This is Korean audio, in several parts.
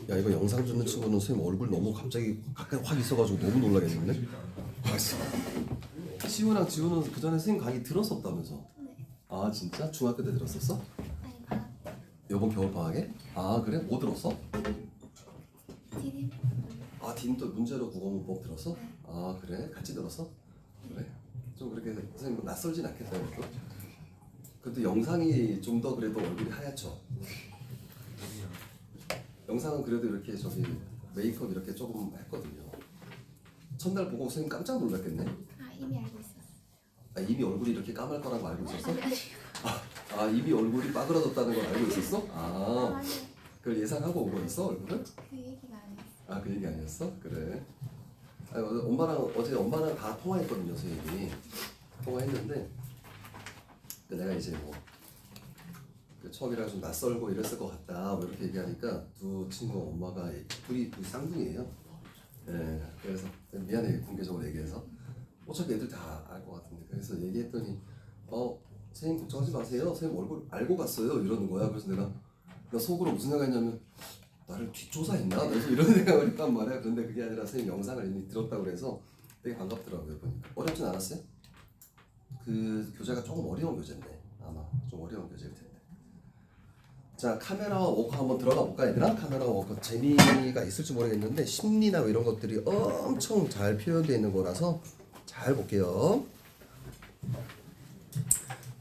야, 이거 영상 듣는 친구는 선생님 얼굴 너무 갑자기 가까이 확 있어가지고 너무 놀라겠는데? 시우랑 지우는 그 전에 선생님 강의 들었었다면서? 네. 아 진짜? 중학교 때 들었었어? 아니 방학 이번 겨울방학에? 아 그래? 뭐 들었어? 디딤. 아 딘도 문제로 국어문법 들었어? 아 그래? 같이 들었어? 그래? 좀 그렇게 선생님 낯설진 않겠다 그래도? 근데 영상이 좀 더 그래도 얼굴이 하얗죠? 영상은 그래도 이렇게 저기 메이크업 이렇게 조금 했거든요. 첫날 보고 선생님 깜짝 놀랐겠네. 아 이미 알고 있었어. 아 이미 얼굴이 이렇게 까말 거란 거 알고 있었어? 아니 아니. 아 이미 얼굴이 빠그러졌다는 걸 알고 있었어? 아 아니 그걸 예상하고 온 거였어 얼굴을? 그 얘기가 아니었어. 아 그 얘기 아니었어? 그래. 아니, 어제 엄마랑 다 통화했거든요 선생님이. 통화했는데 내가 이제 그 처음이라 좀 낯설고 이랬을 것 같다 뭐 이렇게 얘기하니까 두 친구 엄마가 둘이 쌍둥이에요. 예, 그래서 미안해 공개적으로 얘기해서 어차피 애들 다 알 것 같은데 그래서 얘기했더니 선생님 걱정하지 마세요 선생님 얼굴 알고 갔어요 이러는 거야. 그래서 내가 속으로 무슨 생각했냐면 나를 뒷조사했나? 그래서 이런 생각을 했단 말이야. 그런데 그게 아니라 선생님 영상을 이미 들었다고 그래서 되게 반갑더라고요 보니까. 어렵진 않았어요? 그 교재가 조금 어려운 교재인데 아마 좀 어려운 교재일 텐데. 자 카메라와 워커 한번 들어가 볼까 얘들아? 카메라와 워커 재미가 있을지 모르겠는데 심리나 뭐 이런 것들이 엄청 잘 표현되어 있는 거라서 잘 볼게요.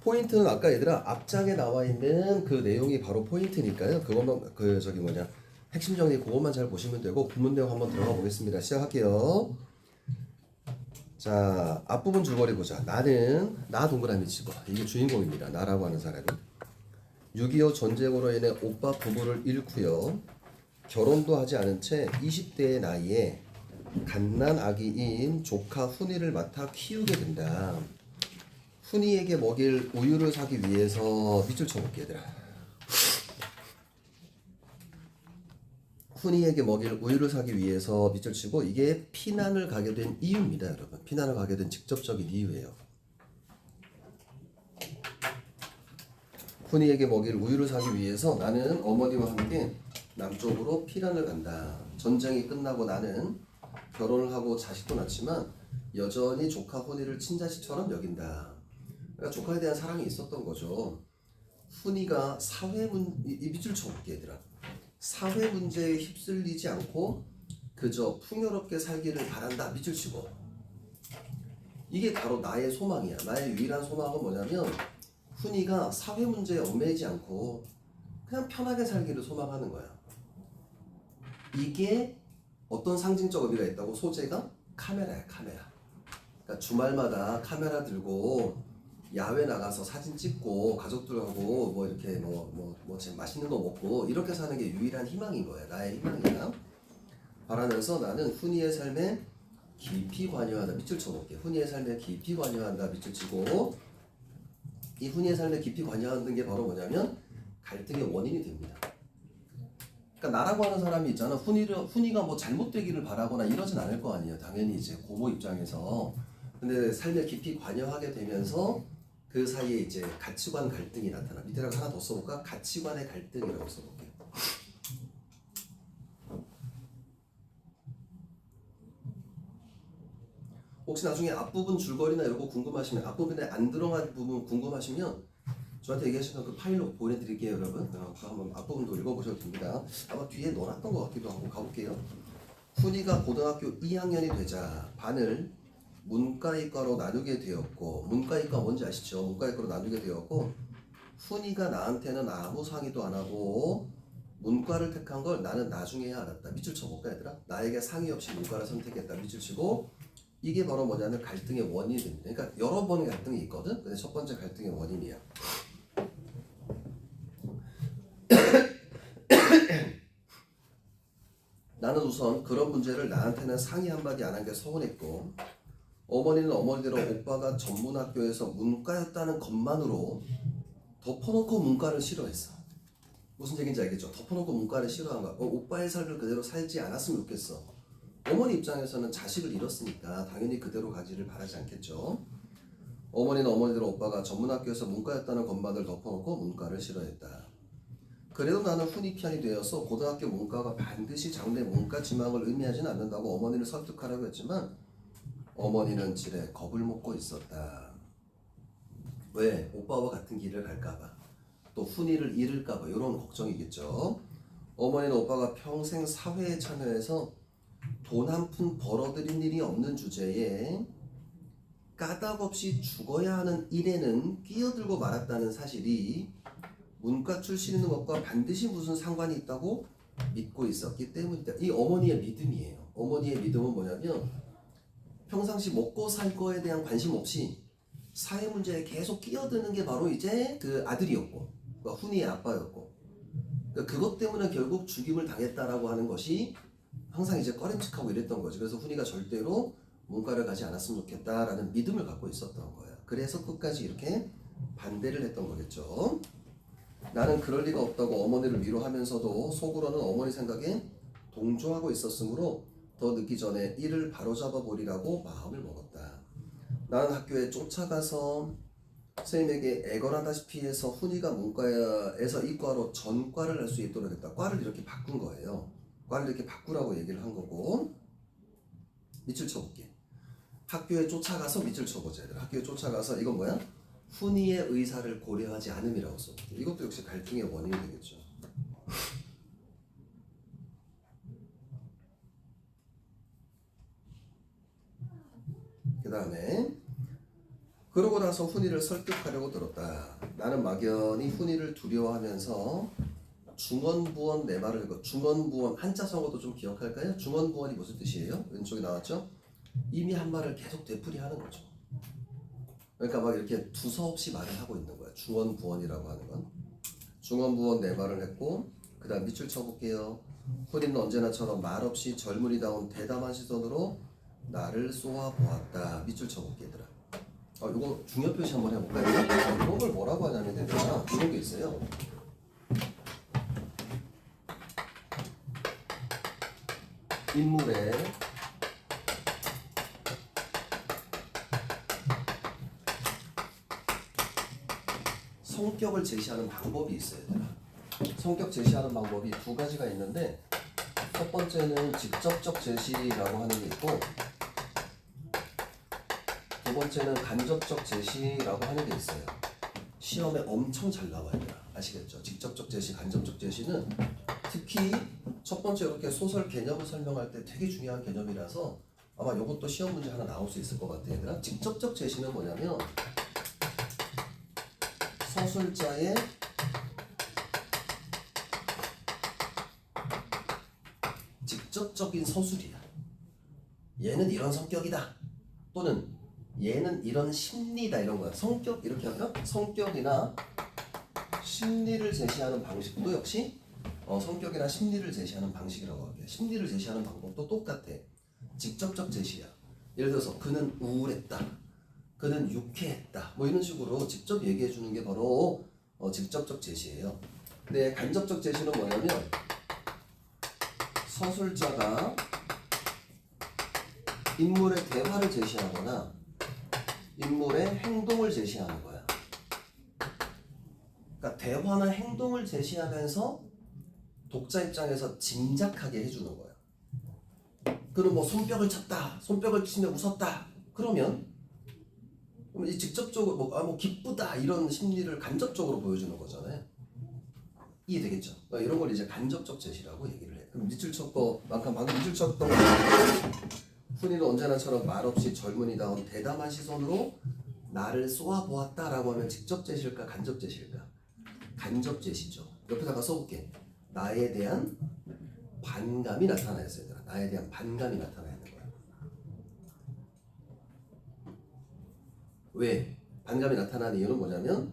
포인트는 아까 얘들아 앞장에 나와 있는 그 내용이 바로 포인트니까요. 그것만 그 저기 뭐냐 핵심 정리 그것만 잘 보시면 되고 구문 내용 한번 들어가 보겠습니다. 시작할게요. 자 앞부분 줄거리 보자. 나는 나 동그라미 치고 이게 주인공입니다. 나라고 하는 사람이 6.25 전쟁으로 인해 오빠 부부를 잃고요. 결혼도 하지 않은 채 20대의 나이에 갓난 아기인 조카 훈이를 맡아 키우게 된다. 훈이에게 먹일 우유를 사기 위해서 밑줄 쳐볼게 얘들아. 훈이에게 먹일 우유를 사기 위해서 밑줄 치고 이게 피난을 가게 된 이유입니다 여러분. 피난을 가게 된 직접적인 이유예요. 훈이에게 먹일 우유를 사기 위해서 나는 어머니와 함께 남쪽으로 피난을 간다. 전쟁이 끝나고 나는 결혼을 하고 자식도 낳지만 여전히 조카 훈이를 친자식처럼 여긴다. 그러니까 조카에 대한 사랑이 있었던 거죠. 훈이가 이 밑줄 쳐볼게 얘들아. 사회 문제에 휩쓸리지 않고 그저 풍요롭게 살기를 바란다. 밑줄 치고. 이게 바로 나의 소망이야. 나의 유일한 소망은 뭐냐면 훈이가 사회 문제에 얽매이지 않고 그냥 편하게 살기를 소망하는 거야. 이게 어떤 상징적 의미가 있다고? 소재가 카메라야 카메라. 그러니까 주말마다 카메라 들고 야외 나가서 사진 찍고 가족들하고 뭐 이렇게 맛있는 거 먹고 이렇게 사는 게 유일한 희망인 거야. 나의 희망이야. 바라면서 나는 훈이의 삶에 깊이 관여한다. 밑줄 쳐볼게. 훈이의 삶에 깊이 관여한다. 밑줄 치고 이 훈이의 삶에 깊이 관여하는 게 바로 뭐냐면 갈등의 원인이 됩니다. 그러니까 나라고 하는 사람이 있잖아. 훈이가 뭐 잘못되기를 바라거나 이러진 않을 거 아니에요. 당연히 이제 고모 입장에서. 근데 삶에 깊이 관여하게 되면서 그 사이에 이제 가치관 갈등이 나타나. 밑에다가 하나 더 써볼까? 가치관의 갈등이라고 써볼게요. 혹시 나중에 앞부분 줄거리나 이런 거 궁금하시면 앞부분에 안 들어간 부분 궁금하시면 저한테 얘기하시면 그 파일로 보내드릴게요 여러분. 그거 한번 앞부분도 읽어보셔도 됩니다. 아마 뒤에 넣어놨던 것 같기도 하고 가볼게요. 훈이가 고등학교 2학년이 되자 반을 문과이과로 나누게 되었고 문과이과 뭔지 아시죠? 문과이과로 나누게 되었고 훈이가 나한테는 아무 상의도 안 하고 문과를 택한 걸 나는 나중에야 알았다. 밑줄 쳐볼까 얘들아? 나에게 상의 없이 문과를 선택했다. 밑줄 치고 이게 바로 뭐냐면 갈등의 원인이 됩니다. 그러니까 여러 번의 갈등이 있거든? 근데 첫 번째 갈등의 원인이야. 나는 우선 그런 문제를 나한테는 상의 한마디 안 한 게 서운했고 어머니는 어머니대로 오빠가 전문학교에서 문과였다는 것만으로 덮어놓고 문과를 싫어했어. 무슨 얘기인지 알겠죠? 덮어놓고 문과를 싫어한 거야. 오빠의 삶을 그대로 살지 않았으면 좋겠어. 어머니 입장에서는 자식을 잃었으니까 당연히 그대로 가지를 바라지 않겠죠. 어머니는 어머니대로 오빠가 전문학교에서 문과였다는 것만을 덮어놓고 문과를 싫어했다. 그래도 나는 훈이 편이 되어서 고등학교 문과가 반드시 장래 문과 지망을 의미하지는 않는다고 어머니를 설득하라고 했지만 어머니는 지레 겁을 먹고 있었다. 왜? 오빠와 같은 길을 갈까봐, 또 훈이를 잃을까봐 이런 걱정이겠죠. 어머니는 오빠가 평생 사회에 참여해서 돈 한 푼 벌어들인 일이 없는 주제에 까닭없이 죽어야 하는 일에는 끼어들고 말았다는 사실이 문과 출신인 것과 반드시 무슨 상관이 있다고 믿고 있었기 때문이다. 이 어머니의 믿음이에요. 어머니의 믿음은 뭐냐면 평상시 먹고 살 거에 대한 관심 없이 사회 문제에 계속 끼어드는 게 바로 이제 그 아들이었고, 그러니까 훈이의 아빠였고, 그러니까 그것 때문에 결국 죽임을 당했다라고 하는 것이 항상 이제 꺼림칙하고 이랬던 거죠. 그래서 훈이가 절대로 문과를 가지 않았으면 좋겠다라는 믿음을 갖고 있었던 거예요. 그래서 끝까지 이렇게 반대를 했던 거겠죠. 나는 그럴 리가 없다고 어머니를 위로하면서도 속으로는 어머니 생각에 동조하고 있었으므로 더 늦기 전에 이를 바로잡아 보리라고 마음을 먹었다. 나는 학교에 쫓아가서 선생님에게 애걸하다시피 해서 훈이가 문과에서 이과로 전과를 할 수 있도록 했다. 과를 이렇게 바꾼 거예요. 과를 이렇게 바꾸라고 얘기를 한 거고, 밑줄 쳐볼게. 학교에 쫓아가서 밑줄 쳐보자. 얘들아. 학교에 쫓아가서 이건 뭐야? 훈이의 의사를 고려하지 않음이라고 써볼게. 이것도 역시 갈등의 원인이 되겠죠. 그 다음에 그러고 나서 훈이를 설득하려고 들었다. 나는 막연히 훈이를 두려워하면서 중언부언 내 말을 읽어. 중언부언 한자 성어도 좀 기억할까요? 중언부언이 무슨 뜻이에요? 왼쪽에 나왔죠? 이미 한 말을 계속 되풀이하는 거죠. 그러니까 막 이렇게 두서없이 말을 하고 있는 거야. 중언부언이라고 하는 건. 중언부언 내 말을 했고, 그 다음 밑줄 쳐볼게요. 훈이는 언제나처럼 말없이 젊은이다운 대담한 시선으로 나를 쏘아보았다. 밑줄 쳐볼게 얘들아. 이거 중요 표시 한번 해볼까요? 이런 걸 뭐라고 하냐면 얘들아, 이런 게 있어요. 인물의 성격을 제시하는 방법이 있어요. 얘들아. 성격 제시하는 방법이 두 가지가 있는데, 첫 번째는 직접적 제시라고 하는 게 있고, 두 번째는 간접적 제시라고 하는 게 있어요. 시험에 엄청 잘 나와요. 아시겠죠? 직접적 제시, 간접적 제시는 특히 첫 번째 이렇게 소설 개념을 설명할 때 되게 중요한 개념이라서 아마 이것도 시험 문제 하나 나올 수 있을 것 같아요. 얘들아. 직접적 제시는 뭐냐면 서술자의 직접적인 서술이야. 얘는 이런 성격이다. 또는 얘는 이런 심리다, 이런 거야. 성격 이렇게 하면 성격이나 심리를 제시하는 방식도 역시 성격이나 심리를 제시하는 방식이라고 할게요. 심리를 제시하는 방법도 똑같아. 직접적 제시야. 예를 들어서 그는 우울했다, 그는 유쾌했다, 뭐 이런 식으로 직접 얘기해 주는 게 바로 직접적 제시예요. 근데 간접적 제시는 뭐냐면 서술자가 인물의 대화를 제시하거나 인물의 행동을 제시하는 거야. 그러니까 대화나 행동을 제시하면서 독자 입장에서 짐작하게 해주는 거야. 그는 뭐 손뼉을 쳤다, 손뼉을 치며 웃었다, 그러면 이 직접적으로 뭐 기쁘다 이런 심리를 간접적으로 보여주는 거잖아요. 이해되겠죠? 그러니까 이런 걸 이제 간접적 제시라고 얘기를 해. 그럼 밑줄 쳤고, 방금 밑줄 쳤던 거. 훈이는 언제나처럼 말없이 젊은이다운 대담한 시선으로 나를 쏘아보았다라고 하면 직접 제시일까 간접 제시일까? 간접 제시죠. 옆에다가 써볼게. 나에 대한 반감이 나타나야 있어요. 나에 대한 반감이 나타나야 있는 거야. 왜? 반감이 나타나는 이유는 뭐냐면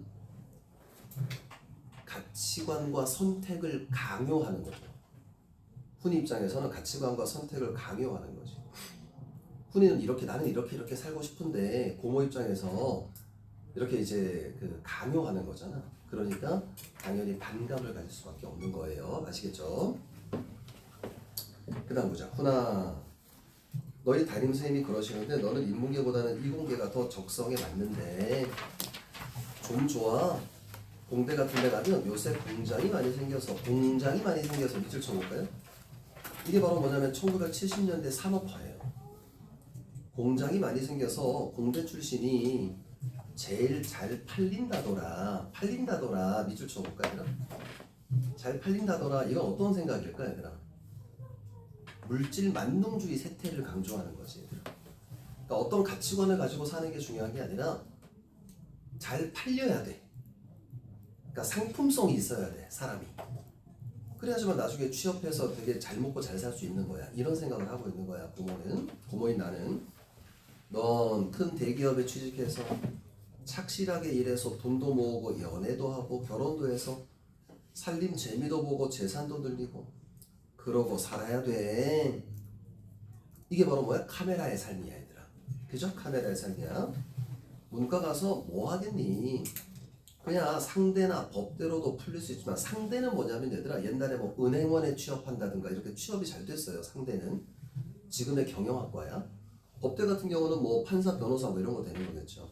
가치관과 선택을 강요하는 거죠. 훈이 입장에서는 가치관과 선택을 강요하는 거지. 훈이는 이렇게 나는 이렇게 살고 싶은데 고모 입장에서 이렇게 이제 그 강요하는 거잖아. 그러니까 당연히 반감을 가질 수밖에 없는 거예요. 아시겠죠? 그 다음 보자. 훈아, 너희 담임 선생님이 그러시는데 너는 인문계보다는 이공계가 더 적성에 맞는데 좀 좋아. 공대 같은 데 가면 요새 공장이 많이 생겨서 밑줄 쳐볼까요? 이게 바로 뭐냐면 1970년대 산업화예요. 공장이 많이 생겨서 공대 출신이 제일 잘 팔린다더라 밑줄 쳐볼까 얘들아? 잘 팔린다더라. 이건 어떤 생각일까 얘들아? 물질 만능주의 세태를 강조하는 거지 얘들아. 그러니까 어떤 가치관을 가지고 사는 게 중요한 게 아니라 잘 팔려야 돼. 그러니까 상품성이 있어야 돼 사람이. 그래야지만 나중에 취업해서 되게 잘 먹고 잘 살 수 있는 거야. 이런 생각을 하고 있는 거야. 부모인 나는. 넌 큰 대기업에 취직해서 착실하게 일해서 돈도 모으고 연애도 하고 결혼도 해서 살림 재미도 보고 재산도 늘리고 그러고 살아야 돼. 이게 바로 뭐야? 카메라의 삶이야 얘들아. 그죠? 카메라의 삶이야. 문과 가서 뭐 하겠니? 그냥 상대나 법대로도 풀릴 수 있지만 상대는 뭐냐면 얘들아 옛날에 뭐 은행원에 취업한다든가 이렇게 취업이 잘 됐어요. 상대는 지금의 경영학과야. 법대 같은 경우는 뭐 판사, 변호사 뭐 이런 거 되는 거겠죠.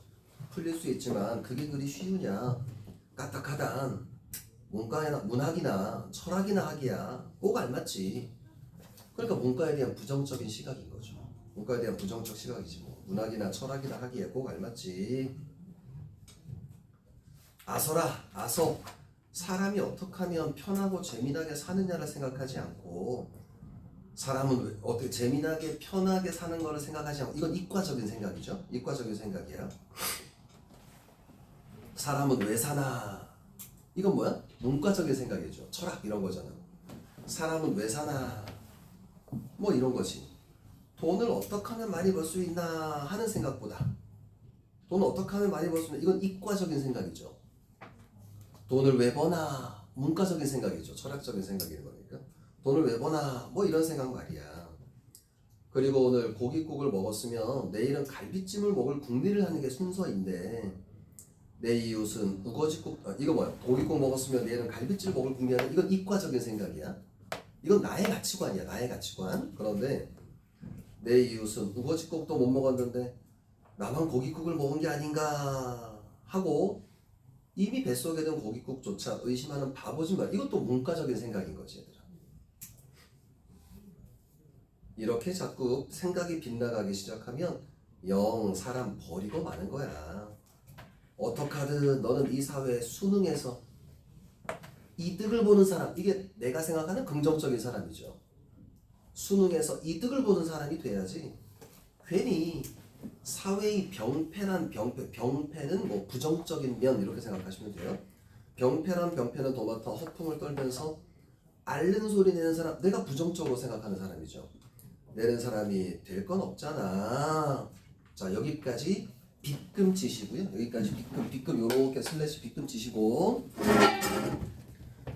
풀릴 수 있지만 그게 그리 쉬우냐? 까딱하단 문과나 문학이나 철학이나 학이야. 꼭 알맞지. 그러니까 문과에 대한 부정적인 시각인 거죠. 문과에 대한 부정적 시각이지 뭐. 문학이나 철학이나 학이에 꼭 알맞지. 아서 사람이 어떻게 하면 편하고 재미나게 사느냐를 생각하지 않고 사람은 어떻게 재미나게 편하게 사는 거를 생각하지 않고 이건 이과적인 생각이죠. 이과적인 생각이야. 사람은 왜 사나? 이건 뭐야? 문과적인 생각이죠. 철학 이런 거잖아. 사람은 왜 사나? 뭐 이런 거지. 돈을 어떻게 하면 많이 벌 수 있나 하는 생각보다 돈을 어떻게 하면 많이 벌 수 있나 이건 이과적인 생각이죠. 돈을 왜 버나 문과적인 생각이죠. 철학적인 생각인 거니까. 돈을 왜 버나 뭐 이런 생각 말이야. 그리고 오늘 고깃국을 먹었으면 내일은 갈비찜을 먹을 궁리를 하는 게 순서인데 내 이웃은 우거지국 이거 뭐야? 고깃국 먹었으면 내일은 갈비찜 먹을 궁리하는 이건 이과적인 생각이야. 이건 나의 가치관이야. 나의 가치관. 그런데 내 이웃은 우거지국도 못 먹었는데 나만 고깃국을 먹은 게 아닌가 하고 이미 뱃속에 든 고깃국조차 의심하는 바보지 말. 이것도 문과적인 생각인 거지 얘들아. 이렇게 자꾸 생각이 빗나가기 시작하면 영 사람 버리고 마는 거야. 어떡하든 너는 이 사회에 수능에서 이득을 보는 사람, 이게 내가 생각하는 긍정적인 사람이죠. 수능에서 이득을 보는 사람이 돼야지. 괜히 사회의 병폐는 뭐 부정적인 면 이렇게 생각하시면 돼요. 병폐는 도맡아 허풍을 떨면서 앓는 소리 내는 사람, 내가 부정적으로 생각하는 사람이죠. 내는 사람이 될 건 없잖아. 자 여기까지 빗금 치시고요. 여기까지 빗금 요렇게 슬래시 빗금 치시고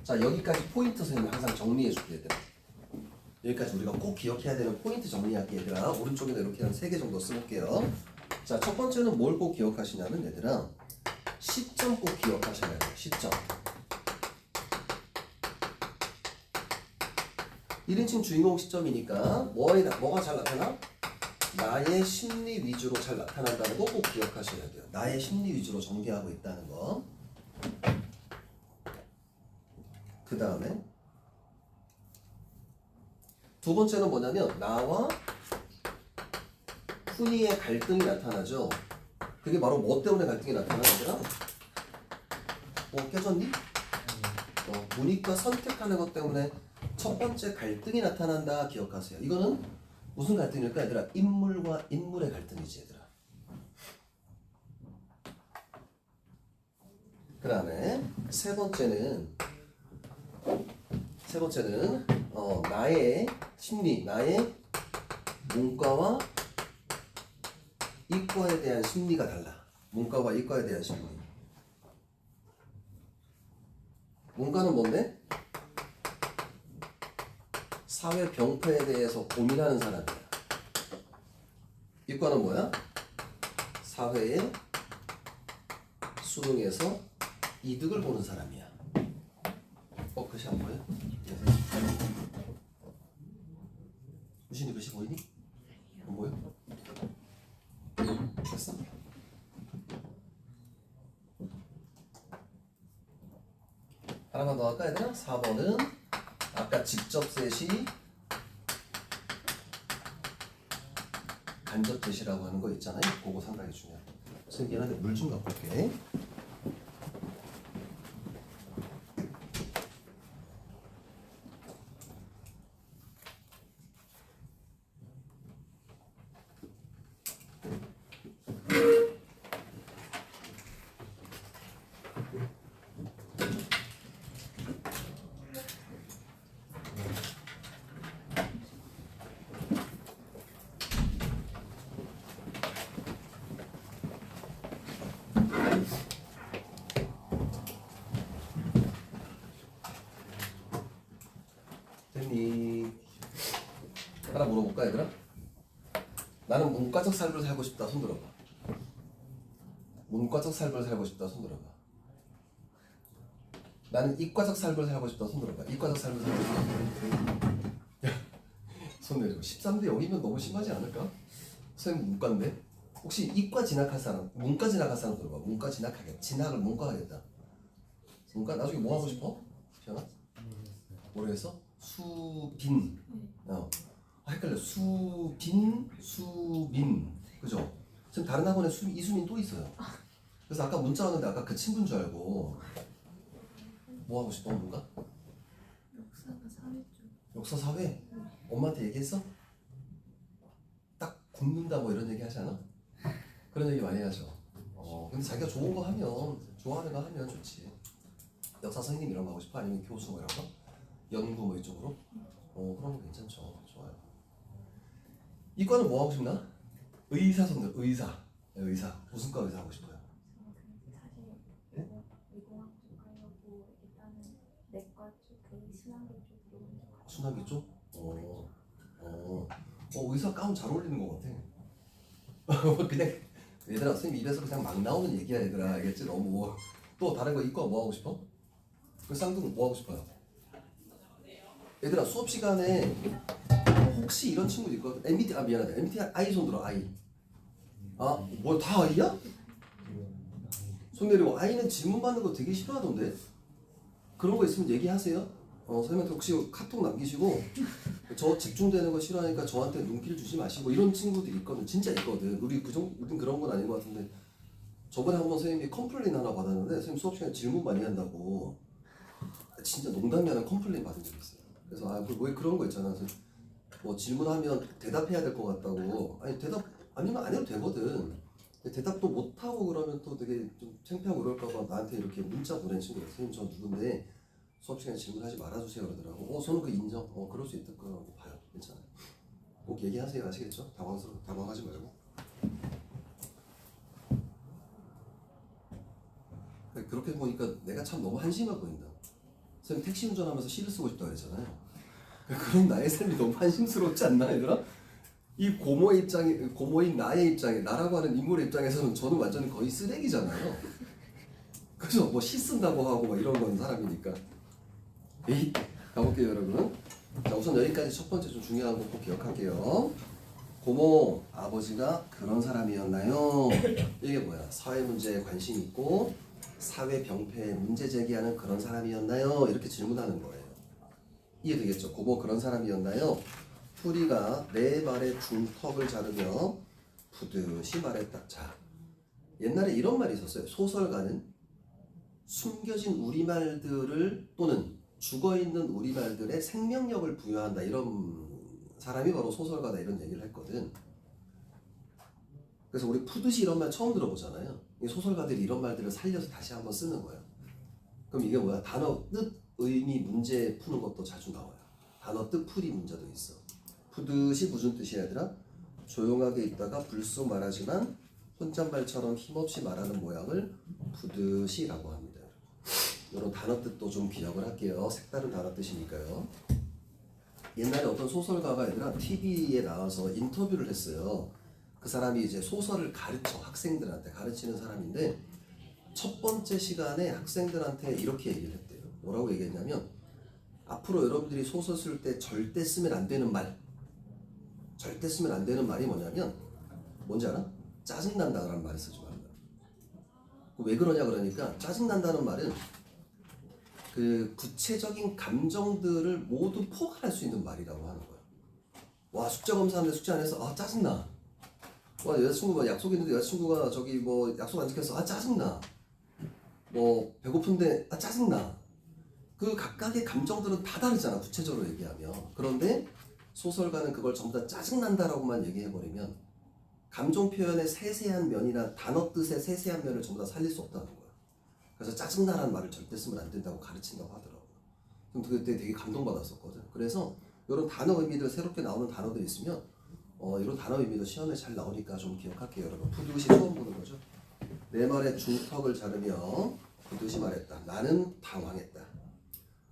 자 여기까지 포인트 선생님이 항상 정리해 줄게 얘들아. 여기까지 우리가 꼭 기억해야 되는 포인트 정리할게 얘들아. 오른쪽에다 이렇게 한 3개 정도 써볼게요. 자 첫 번째는 뭘 꼭 기억하시냐면 얘들아 시점 꼭 기억하셔야 돼요. 시점. 1인칭 주인공 시점이니까 뭐가 잘 나타나? 나의 심리 위주로 잘 나타난다는 거 꼭 기억하셔야 돼요. 나의 심리 위주로 전개하고 있다는 거. 그 다음에 두 번째는 뭐냐면 나와 훈이의 갈등이 나타나죠. 그게 바로 뭐 때문에 갈등이 나타나는지라? 깨졌니? 문이과 선택하는 것 때문에 첫 번째 갈등이 나타난다 기억하세요. 이거는 무슨 갈등일까 얘들아? 인물과 인물의 갈등이지 얘들아. 그 다음에 세 번째는 나의 심리, 나의 문과와 이과에 대한 심리가 달라. 문과와 이과에 대한 심리. 문과는 뭔데? 사회 병폐에 대해서 고민하는 사람이야. 이과는 뭐야? 사회의 수능에서 이득을 보는 사람이야. 글씨 안 보여? 유신이 글씨 보이니? 안 보여? 됐어? 하나만 더 할까 얘들아? 4번은 아까 직접 제시 간접 제시라고 하는 거 있잖아요. 그거 상당히 중요해요. 선생님 얘한테 물 좀 갖고 올게. 선생님 하나 물어볼까 얘들아? 나는 문과적 삶을 살고 싶다. 손 들어봐. 문과적 삶을 살고 싶다. 손 들어봐. 나는 이과적 삶을 살고 싶다. 손 들어봐. 이과적 삶을 살고 싶다. 야, 손 내리고 13대 0이면 너무 심하지 않을까? 선생님 문과인데 혹시 이과 진학할 사람, 문과 진학할 사람 들어봐. 문과 진학하겠다. 진학을 문과 하겠다. 문과 나중에 뭐 하고 싶어? 시연아? 모르겠어? 수빈. 헷갈려. 수빈, 수민. 그죠? 지금 다른 학원에 이수민 또 있어요. 그래서 아까 문자 왔는데 아까 그 친구인 줄 알고 뭐 하고 싶어? 뭔가? 역사가 사회 쪽. 역사 사회? 엄마한테 얘기했어? 딱 굶는다 뭐 이런 얘기 하지 않아? 그런 얘기 많이 하죠. 근데 자기가 좋은 거 하면 좋아하는 거 하면 좋지. 역사 선생님 이런 거 하고 싶어? 아니면 교수 뭐 이런 거? 연구 뭐 이쪽으로? 그런 거 괜찮죠. 좋아요. 이과는 뭐 하고 싶나? 의사 손들. 의사. 무슨 과 의사 하고 싶어요? 사실 이공학 쪽 가려고 일단은 내과 쪽, 순환계 쪽으로 먼저 가요. 순환기 쪽? 의사 가운 잘 어울리는 것 같아. 그냥 얘들아 선생님 입에서 그냥 막 나오는 얘기야 얘들아. 알겠지? 너무 또 다른 거 이과 뭐 하고 싶어? 그 쌍둥이 뭐 하고 싶어요? 얘들아 수업 시간에 혹시 이런 친구 있거든? MBTI 미안하다. MBTI I 손 들어. I. 뭐 다 I야? 손 내리고 I는 질문 받는 거 되게 싫어하던데. 그런 거 있으면 얘기하세요. 선생님한테 혹시 카톡 남기시고 저 집중되는 거 싫어하니까 저한테 눈길 주지 마시고 이런 친구들이 있거든. 진짜 있거든. 우린 그런 건 아닌 것 같은데 저번에 한번 선생님이 컴플레인 하나 받았는데 선생님 수업 시간에 질문 많이 한다고 진짜 농담이 아니라 컴플레인 받은 적이 있어요. 그래서 왜 그런 거 있잖아. 그래서 뭐 질문하면 대답해야 될 것 같다고. 아니 대답 아니면 안 해도 되거든. 근데 대답도 못 하고 그러면 또 되게 좀 창피하고 그럴까봐 나한테 이렇게 문자 보낸 친구가 선생님 저 누군데 수업 시간에 질문하지 말아주세요 그러더라고. 저는 그 인정. 그럴 수 있을 거라고 봐요. 괜찮아요. 꼭 얘기하세요. 아시겠죠? 당황하지 말고. 그렇게 보니까 내가 참 너무 한심해 보인다. 선생님 택시 운전하면서 시를 쓰고 싶다 그랬잖아요. 그럼 나의 삶이 너무 한심스럽지 않나 얘들아? 이 고모인 나의 입장에 나라고 하는 인물의 입장에서는 저는 완전히 거의 쓰레기잖아요. 그죠? 뭐 시 쓴다고 하고 막 이런 건 사람이니까. 가볼게요 여러분. 자 우선 여기까지 첫 번째 좀 중요한 거 꼭 기억할게요. 고모 아버지가 그런 사람이었나요? 이게 뭐야? 사회 문제에 관심 있고 사회 병폐에 문제 제기하는 그런 사람이었나요? 이렇게 질문하는 거예요. 이해되겠죠? 고모 그런 사람이었나요? 풀이가 내 말의 중턱을 자르며 부듯이 말했다. 자, 옛날에 이런 말이 있었어요. 소설가는 숨겨진 우리말들을 또는 죽어있는 우리말들의 생명력을 부여한다. 이런 사람이 바로 소설가다. 이런 얘기를 했거든. 그래서 우리 푸듯이 이런 말 처음 들어보잖아요. 이 소설가들이 이런 말들을 살려서 다시 한번 쓰는 거예요. 그럼 이게 뭐야? 단어, 뜻, 의미, 문제 푸는 것도 자주 나와요. 단어, 뜻, 풀이 문제도 있어. 푸듯이 무슨 뜻이야 얘들아? 조용하게 있다가 불쑥 말하지만 혼잣말처럼 힘없이 말하는 모양을 푸듯이라고 합니다. 이런 단어 뜻도 좀 기억을 할게요. 색다른 단어 뜻이니까요. 옛날에 어떤 소설가가 얘들아 TV에 나와서 인터뷰를 했어요. 그 사람이 이제 소설을 학생들한테 가르치는 사람인데 첫 번째 시간에 학생들한테 이렇게 얘기를 했대요. 뭐라고 얘기했냐면 앞으로 여러분들이 소설 쓸 때 절대 쓰면 안 되는 말, 절대 쓰면 안 되는 말이 뭐냐면 뭔지 알아? 짜증난다라는 말을 쓰지 말라. 왜 그러냐 그러니까 짜증난다는 말은 그 구체적인 감정들을 모두 포괄할 수 있는 말이라고 하는 거예요. 와, 숙제 검사하는데 숙제 안 해서 아 짜증나. 와, 여자친구가 약속 있는데 여자친구가 저기 뭐 약속 안 지켜서 아 짜증나. 뭐 배고픈데 아 짜증나. 그 각각의 감정들은 다 다르잖아, 구체적으로 얘기하면. 그런데 소설가는 그걸 전부 다 짜증난다라고만 얘기해버리면 감정 표현의 세세한 면이나 단어 뜻의 세세한 면을 전부 다 살릴 수 없다는 거야. 그래서 짜증나라는 말을 절대 쓰면 안 된다고 가르친다고 하더라고요. 그럼 그때 되게 감동받았었거든. 그래서 이런 단어 의미들, 새롭게 나오는 단어들 있으면 이런 단어 의미도 시험에 잘 나오니까 좀 기억할게요, 여러분. 푸드시 처음 보는 거죠. 내 말에 중턱을 자르며 푸드시 말했다. 나는 당황했다.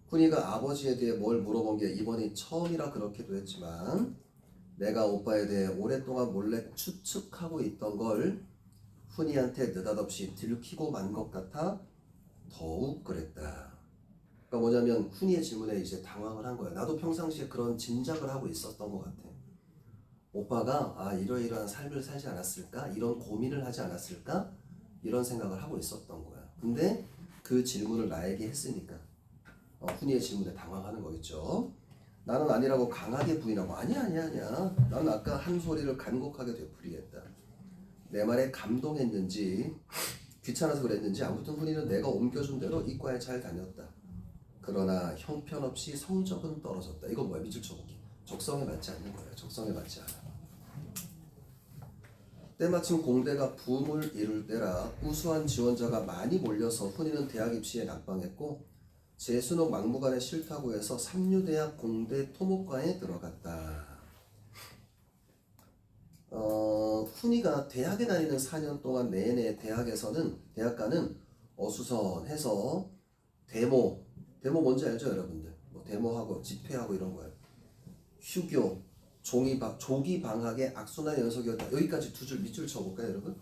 훈이가 아버지에 대해 뭘 물어본 게 이번이 처음이라 그렇기도 했지만 내가 오빠에 대해 오랫동안 몰래 추측하고 있던 걸 훈이한테 느닷없이 들키고 만 것 같아 더욱 그랬다. 그러니까 뭐냐면 훈이의 질문에 이제 당황을 한 거야. 나도 평상시에 그런 짐작을 하고 있었던 것 같아. 오빠가 이러이러한 삶을 살지 않았을까? 이런 고민을 하지 않았을까? 이런 생각을 하고 있었던 거야. 근데 그 질문을 나에게 했으니까 훈이의 질문에 당황하는 거겠죠. 나는 아니라고 강하게 부인하고 아니야. 나는 아까 한 소리를 간곡하게 되풀이했다. 내 말에 감동했는지 귀찮아서 그랬는지 아무튼 훈이는 내가 옮겨준 대로 이과에 잘 다녔다. 그러나 형편없이 성적은 떨어졌다. 이건 뭐야? 밑줄 쳐볼게. 적성에 맞지 않는 거야. 적성에 맞지 않아. 때마침 공대가 붐을 이룰 때라 우수한 지원자가 많이 몰려서 훈이는 대학 입시에 낙방했고 재수능 막무가내 싫다고 해서 삼류대학 공대 토목과에 들어갔다. 훈이가 대학에 다니는 4년 동안 내내 대학가는 어수선해서 데모 뭔지 알죠, 여러분들? 뭐 데모하고 집회하고 이런 거예요. 휴교, 조기 방학의 악순환 연속이었다. 여기까지 두 줄 밑줄 쳐볼까요, 여러분?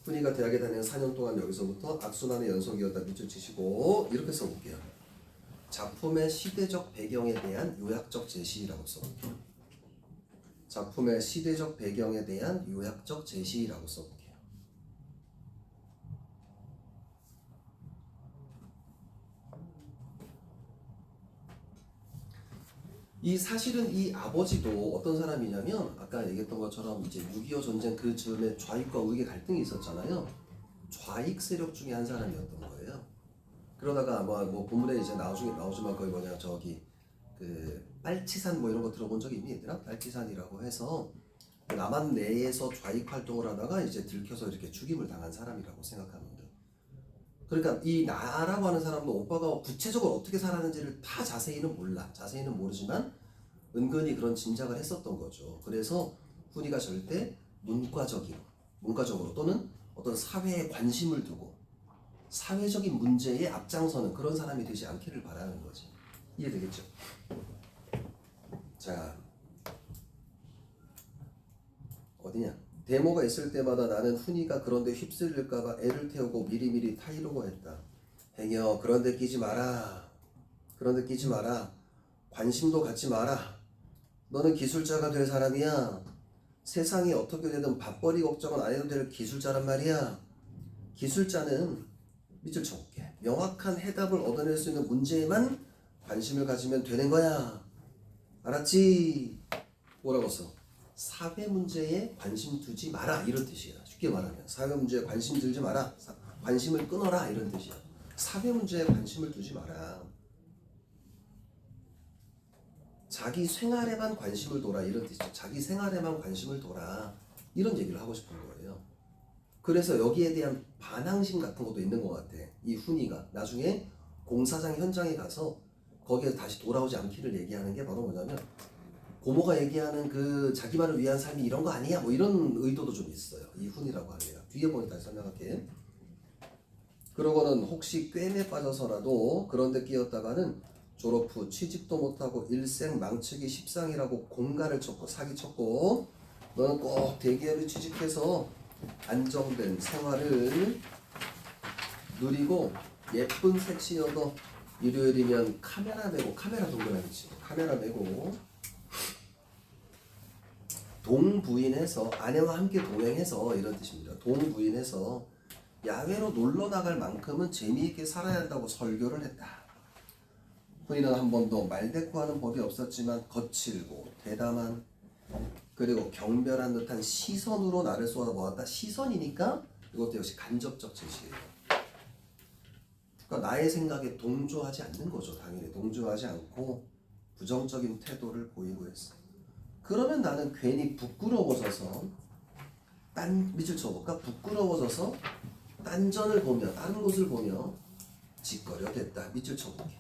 훈이가 대학에 다니는 4년 동안 여기서부터 악순환의 연속이었다 밑줄 치시고 이렇게 써볼게요. 작품의 시대적 배경에 대한 요약적 제시라고 써볼게요. 작품의 시대적 배경에 대한 요약적 제시라고 써볼게요. 사실은 이 아버지도 어떤 사람이냐면 아까 얘기했던 것처럼 이제 6.25 전쟁 그 즈음에 좌익과 우익의 갈등이 있었잖아요. 좌익 세력 중에 한 사람이었던 거예요. 그러다가 아마 뭐 본문에 이제 나오지만 거의 뭐냐 저기 그 빨치산 뭐 이런 거 들어본 적이 있니 얘들아? 빨치산이라고 해서 남한 내에서 좌익 활동을 하다가 이제 들켜서 이렇게 죽임을 당한 사람이라고 생각하면 돼. 그러니까 이 나라고 하는 사람도 오빠가 구체적으로 어떻게 살았는지를 다 자세히는 몰라. 자세히는 모르지만 은근히 그런 짐작을 했었던 거죠. 그래서 훈이가 절대 문과적으로 또는 어떤 사회에 관심을 두고 사회적인 문제에 앞장서는 그런 사람이 되지 않기를 바라는 거지. 이해되겠죠? 자, 어디냐? 데모가 있을 때마다 나는 훈이가 그런데 휩쓸릴까봐 애를 태우고 미리미리 타이르고 했다. 행여 그런데 끼지 마라. 그런데 끼지 마라. 관심도 갖지 마라. 너는 기술자가 될 사람이야. 세상이 어떻게 되든 밥벌이 걱정은 안 해도 될 기술자란 말이야. 기술자는 밑줄 쳐볼게. 명확한 해답을 얻어낼 수 있는 문제에만 관심을 가지면 되는 거야. 알았지? 뭐라고 써? 사회 문제에 관심 두지 마라 이런 뜻이야. 쉽게 말하면 사회 문제에 관심 들지 마라. 관심을 끊어라 이런 뜻이야. 사회 문제에 관심을 두지 마라. 자기 생활에만 관심을 둬라 이런 뜻이죠. 자기 생활에만 관심을 둬라 이런 얘기를 하고 싶은 거예요. 그래서 여기에 대한 반항심 같은 것도 있는 것 같아. 이 훈이가 나중에 공사장 현장에 가서 거기에 다시 돌아오지 않기를 얘기하는 게 바로 뭐냐면 고모가 얘기하는 그 자기만을 위한 삶이 이런 거 아니야? 뭐 이런 의도도 좀 있어요. 이 훈이라고 하는 애가. 뒤에 보니 다시 설명할게. 그러고는 혹시 꿰매 빠져서라도 그런 데 끼었다가는 졸업 후 취직도 못하고 일생 망치기 십상이라고 공갈을 쳤고 사기쳤고 너는 꼭 대기업에 취직해서 안정된 생활을 누리고 예쁜 섹시여도 일요일이면 카메라 동그라미지 카메라 메고 동부인해서 아내와 함께 동행해서 이런 뜻입니다. 동부인해서 야외로 놀러 나갈 만큼은 재미있게 살아야 한다고 설교를 했다. 훈이는 한 번도 말대꾸하는 법이 없었지만 거칠고 대담한 그리고 경멸한 듯한 시선으로 나를 쏘아보았다. 시선이니까 이것도 역시 간접적 제시예요. 그러니까 나의 생각에 동조하지 않는 거죠. 당연히 동조하지 않고 부정적인 태도를 보이고 했어. 그러면 나는 괜히 부끄러워져서 밑줄 쳐볼까? 부끄러워져서 딴전을 보며 다른 곳을 보며 짓거려 됐다. 밑줄 쳐볼게.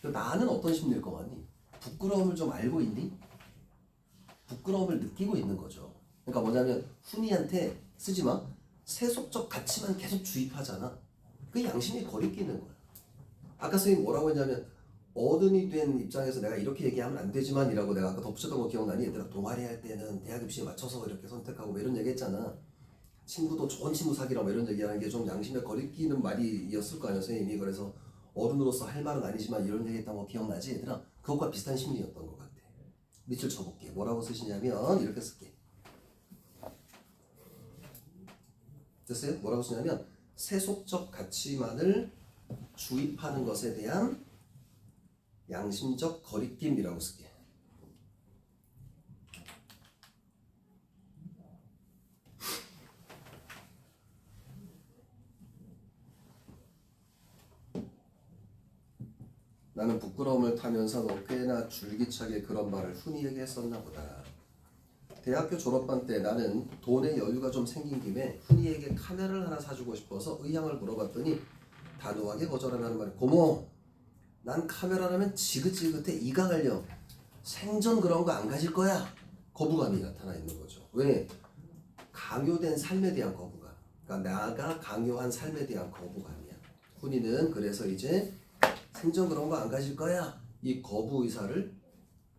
나는 어떤 심리일 것 같니? 부끄러움을 좀 알고 있니? 부끄러움을 느끼고 있는 거죠. 그러니까 뭐냐면 훈이한테 쓰지 마. 세속적 가치만 계속 주입하잖아. 그 양심이 거리끼는 거야. 아까 선생님 뭐라고 했냐면 어른이 된 입장에서 내가 이렇게 얘기하면 안 되지만 이라고 내가 아까 덧붙였던 거 기억나니? 얘들아 동아리 할 때는 대학 입시에 맞춰서 이렇게 선택하고 뭐 이런 얘기 했잖아. 친구도 좋은 친구 사귀라 뭐 이런 얘기하는 게 좀 양심에 거리끼는 말이었을 거 아니야 선생님이. 그래서 어른으로서 할 말은 아니지만 이런 얘기 했던 거 기억나지 얘들아? 그것과 비슷한 심리였던 것 같아. 밑줄 쳐볼게. 뭐라고 쓰시냐면 이렇게 쓸게. 됐어요? 뭐라고 쓰냐면 세속적 가치만을 주입하는 것에 대한 양심적 거리낌이라고 쓸게. 나는 부끄러움을 타면서도 꽤나 줄기차게 그런 말을 훈이에게 했었나 보다. 대학교 졸업반 때 나는 돈에 여유가 좀 생긴 김에 훈이에게 카메라를 하나 사주고 싶어서 의향을 물어봤더니 단호하게 거절하는 말이 고모 난 카메라라면 지긋지긋해 이가 갈려 생전 그런 거 안 가질 거야. 거부감이 나타나 있는 거죠. 왜? 강요된 삶에 대한 거부감. 그러니까 나가 강요한 삶에 대한 거부감이야. 훈이는 그래서 이제 생전 그런 거 안 가질 거야. 이 거부 의사를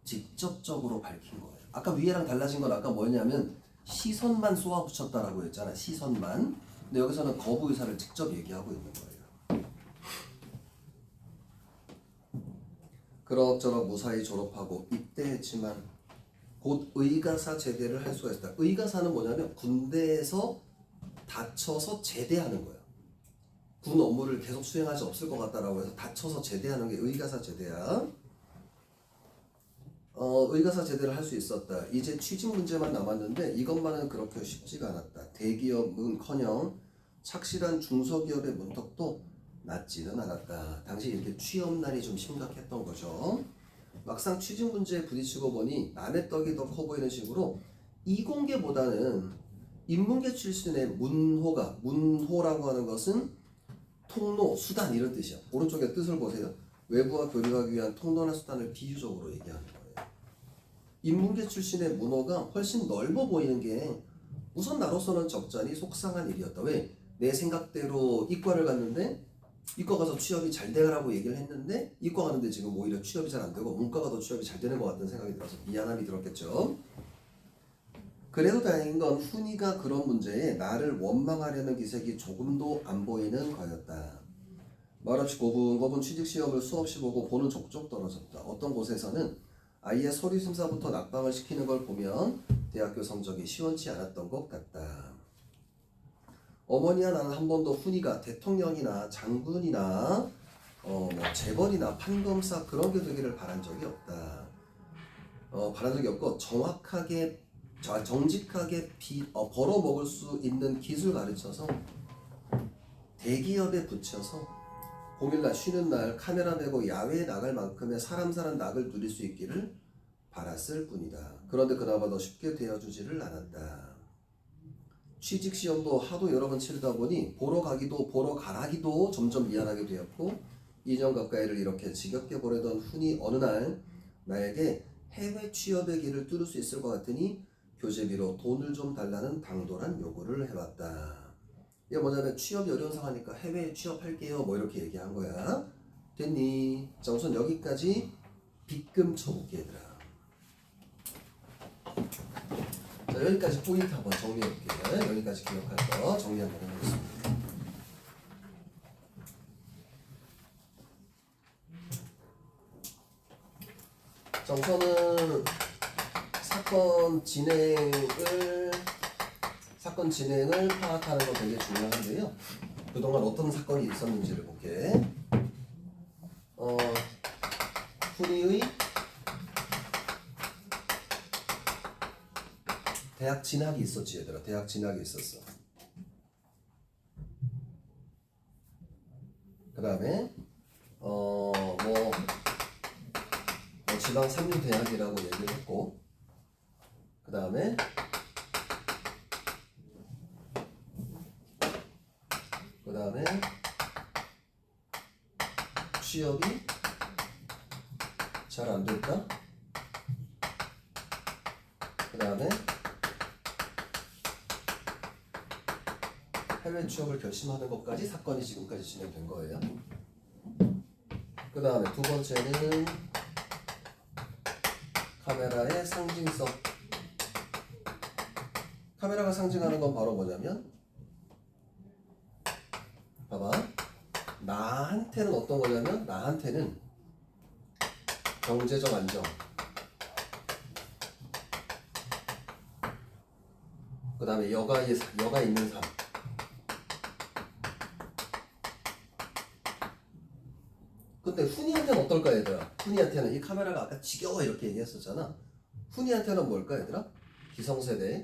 직접적으로 밝힌 거예요. 아까 위에랑 달라진 건 아까 뭐였냐면 시선만 쏘아붙였다라고 했잖아. 시선만. 근데 여기서는 거부 의사를 직접 얘기하고 있는 거예요. 그럭저럭 무사히 졸업하고 입대했지만 곧 의가사 제대를 할 수가 있다. 의가사는 뭐냐면 군대에서 다쳐서 제대하는 거야. 군 업무를 계속 수행할 수 없을 것 같다라고 해서 다쳐서 제대하는 게 의가사 제대야. 의가사 제대를 할 수 있었다. 이제 취직 문제만 남았는데 이것만은 그렇게 쉽지가 않았다. 대기업은커녕 착실한 중소기업의 문턱도 낮지는 않았다. 당시 이렇게 취업난이 좀 심각했던 거죠. 막상 취직 문제에 부딪히고 보니 남의 떡이 더 커 보이는 식으로 이공계보다는 인문계 출신의 문호라고 하는 것은 통로, 수단 이런 뜻이야. 오른쪽에 뜻을 보세요. 외부와 교류하기 위한 통로나 수단을 비유적으로 얘기하는 거예요. 인문계 출신의 문호가 훨씬 넓어 보이는 게 우선 나로서는 적잖이 속상한 일이었다. 왜? 내 생각대로 이과를 갔는데 이과 가서 취업이 잘 되라고 얘기를 했는데 이과 가는데 지금 오히려 취업이 잘 안 되고 문과가 더 취업이 잘 되는 것 같다는 생각이 들어서 미안함이 들었겠죠. 그래도 다행인 건 훈이가 그런 문제에 나를 원망하려는 기색이 조금도 안 보이는 거였다. 말없이 고분고분 취직시험을 수없이 보고 보는 족족 떨어졌다. 어떤 곳에서는 아이의 서류 심사부터 낙방을 시키는 걸 보면 대학교 성적이 시원치 않았던 것 같다. 어머니와 나는 한 번도 훈이가 대통령이나 장군이나 뭐 재벌이나 판검사 그런 게 되기를 바란 적이 없다. 바란 적이 없고 정직하게 벌어먹을 수 있는 기술 가르쳐서 대기업에 붙여서 공휴일날 쉬는 날 카메라 메고 야외에 나갈 만큼의 사람 사는 낙을 누릴 수 있기를 바랐을 뿐이다. 그런데 그나마 더 쉽게 되어주지를 않았다. 취직시험도 하도 여러 번 치르다 보니 보러 가라기도 점점 미안하게 되었고 2년 가까이를 이렇게 지겹게 보내던 훈이 어느 날 나에게 해외 취업의 길을 뚫을 수 있을 것 같으니 교재비로 돈을 좀 달라는 당돌한 요구를 해봤다. 이게 뭐냐면 취업이 어려운 상황이니까 해외에 취업할게요 뭐 이렇게 얘기한 거야. 됐니? 자 우선 여기까지 빗금 쳐볼게 얘들아. 자 여기까지 포인트 한번 정리해볼게. 여기까지 기억할 거 정리 한번 해보겠습니다. 자 우선은 사건 진행을 사건 진행을 파악하는 거 되게 중요한데요. 그동안 어떤 사건이 있었는지를 볼게. 훈이의 대학 진학이 있었지 얘들아. 대학 진학이 있었어. 그 다음에 지방 3류 대학이라고 얘기를 했고, 그 다음에 취업이 잘 안 됐다. 그 다음에 해외 취업을 결심하는 것까지 사건이 지금까지 진행된 거예요. 그 다음에 두 번째는 카메라의 상징성. 카메라가 상징하는 건 바로 뭐냐면, 봐봐, 나한테는 어떤 거냐면, 나한테는 경제적 안정, 그 다음에 여가 있는 삶, 근데 훈이한테는 어떨까 얘들아? 훈이한테는 이 카메라가 아까 지겨워 이렇게 얘기했었잖아. 훈이한테는 뭘까 얘들아? 기성세대,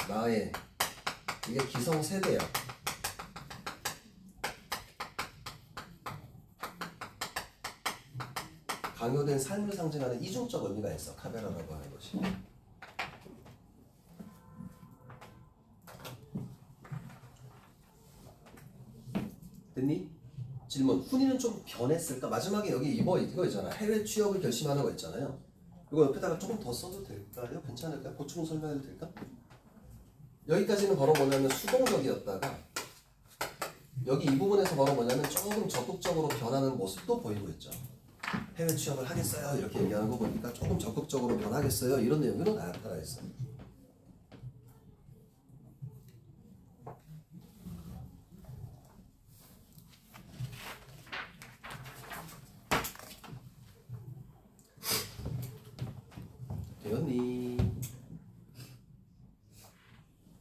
나의, 이게 기성세대야. 강요된 삶을 상징하는 이중적 의미가 있어. 카메라라고 하는 것이. 됐니? 질문. 훈이는 좀 변했을까? 마지막에 여기 이거 있잖아. 해외 취업을 결심하는 거 있잖아요. 이거 옆에다가 조금 더 써도 될까요? 괜찮을까요? 보충 설명해도 될까? 여기까지는 바로 뭐냐면 수동적이었다가, 여기 이 부분에서 바로 뭐냐면 조금 적극적으로 변하는 모습도 보이고 있죠. 해외 취업을 하겠어요 이렇게 얘기하는 거 보니까 조금 적극적으로 변하겠어요 이런 내용으로 나타나 있어. 되었니?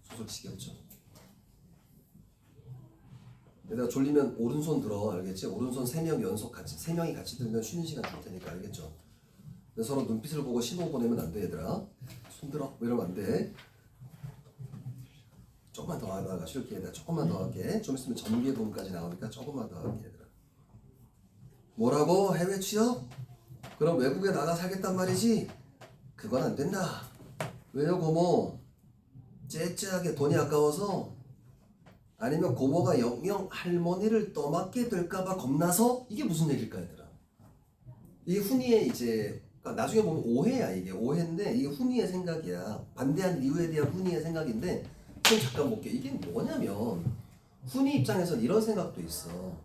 소설 지겹죠? 내가 졸리면 오른손 들어, 알겠지? 오른손 3명 연속 같이, 3명이 같이 들면 쉬는 시간 줄 테니까, 알겠죠? 근데 서로 눈빛을 보고 신호 보내면 안 돼 얘들아. 손 들어 뭐 이러면 안 돼. 조금만 더 하다가 쉴게. 내가 조금만 더 할게. 좀 있으면 전기의 도움까지 나오니까 조금만 더 할게 얘들아. 뭐라고? 해외 취업? 그럼 외국에 나가 살겠단 말이지? 그건 안 된다. 왜요 고모? 째째하게 돈이 아까워서? 아니면 고모가 영영 할머니를 떠맡게 될까봐 겁나서? 이게 무슨 얘기일까 얘들아? 이게 훈이의 이제, 그러니까 나중에 보면 오해야. 이게 오해인데 이게 훈이의 생각이야. 반대한 이유에 대한 훈이의 생각인데, 좀 잠깐 볼게. 이게 뭐냐면 훈이 입장에서는 이런 생각도 있어.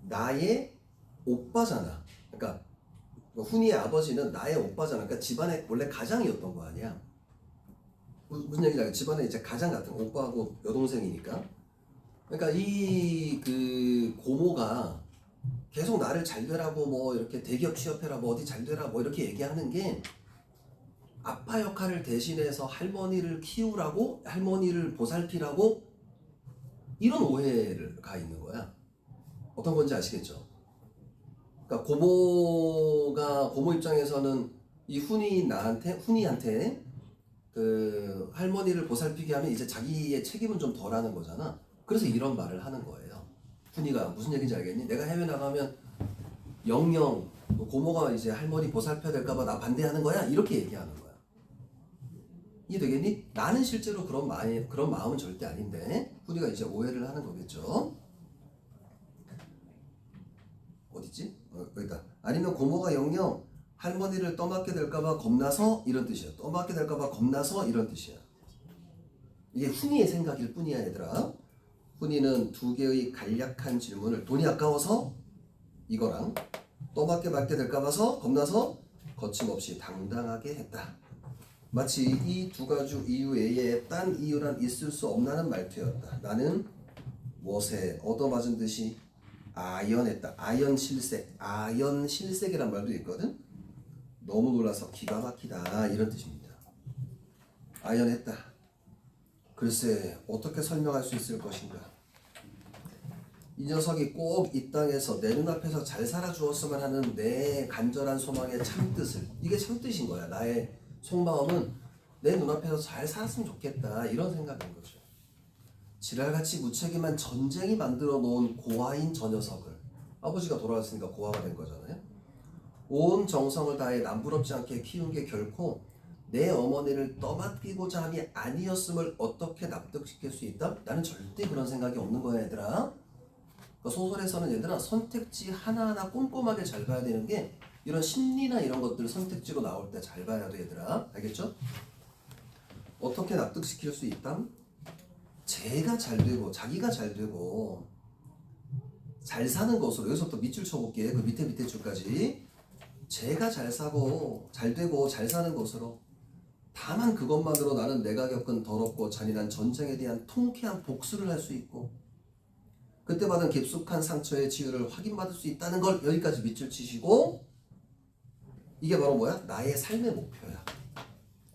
나의 오빠잖아. 그러니까 훈이의 아버지는 나의 오빠잖아. 그러니까 집안의 원래 가장이었던 거 아니야. 무슨 얘기냐? 집안의 이제 가장 같은 오빠하고 여동생이니까. 그러니까 이 그 고모가 계속 나를 잘 되라고 뭐 이렇게 대기업 취업해라 뭐 어디 잘 되라 뭐 이렇게 얘기하는 게 아빠 역할을 대신해서 할머니를 키우라고, 할머니를 보살피라고, 이런 오해가 있는 거야. 어떤 건지 아시겠죠? 그러니까 고모 입장에서는 이 훈이한테 그 할머니를 보살피게 하면 이제 자기의 책임은 좀 덜하는 거잖아. 그래서 이런 말을 하는 거예요. 훈이가 무슨 얘기인지 알겠니? 내가 해외 나가면 영영 고모가 이제 할머니 보살펴야 될까봐 나 반대하는 거야? 이렇게 얘기하는 거야. 이해되겠니? 나는 실제로 그런 마음은 절대 아닌데 훈이가 이제 오해를 하는 거겠죠. 어디지? 여기다. 아니면 고모가 영영 할머니를 떠맡게 될까봐 겁나서 이런 뜻이야. 떠맡게 될까봐 겁나서 이런 뜻이야. 이게 훈이의 생각일 뿐이야 얘들아. 훈이는 두 개의 간략한 질문을 돈이 아까워서 이거랑 떠맡게 받게 될까봐서 겁나서 거침없이 당당하게 했다. 마치 이 두 가지 이유 외에 딴 이유란 있을 수 없다는 말투였다. 나는 무엇에 얻어맞은 듯이 아연했다. 아연실색이란 말도 있거든. 너무 놀라서 기가 막히다 이런 뜻입니다. 아연했다. 글쎄 어떻게 설명할 수 있을 것인가. 이 녀석이 꼭 이 땅에서 내 눈앞에서 잘 살아주었으면 하는 내 간절한 소망의 참뜻을, 이게 참뜻인 거야. 나의 속마음은 내 눈앞에서 잘 살았으면 좋겠다, 이런 생각인 거죠. 지랄같이 무책임한 전쟁이 만들어 놓은 고아인 저 녀석을, 아버지가 돌아왔으니까 고아가 된 거잖아요. 온 정성을 다해 남부럽지 않게 키운 게 결코 내 어머니를 떠맡기고자 함이 아니었음을 어떻게 납득시킬 수 있다? 나는 절대 그런 생각이 없는 거야, 얘들아. 그러니까 소설에서는 얘들아, 선택지 하나하나 꼼꼼하게 잘 봐야 되는 게, 이런 심리나 이런 것들 선택지로 나올 때 잘 봐야 돼, 얘들아. 알겠죠? 어떻게 납득시킬 수 있다? 제가 잘 되고 자기가 잘 되고 잘 사는 것으로, 여기서부터 밑줄 쳐볼게. 그 밑에 줄까지. 제가 잘 사고 잘 되고 잘 사는 것으로, 다만 그것만으로 나는 내가 겪은 더럽고 잔인한 전쟁에 대한 통쾌한 복수를 할 수 있고, 그때 받은 깊숙한 상처의 치유를 확인받을 수 있다는 걸, 여기까지 밑줄 치시고, 이게 바로 뭐야? 나의 삶의 목표야.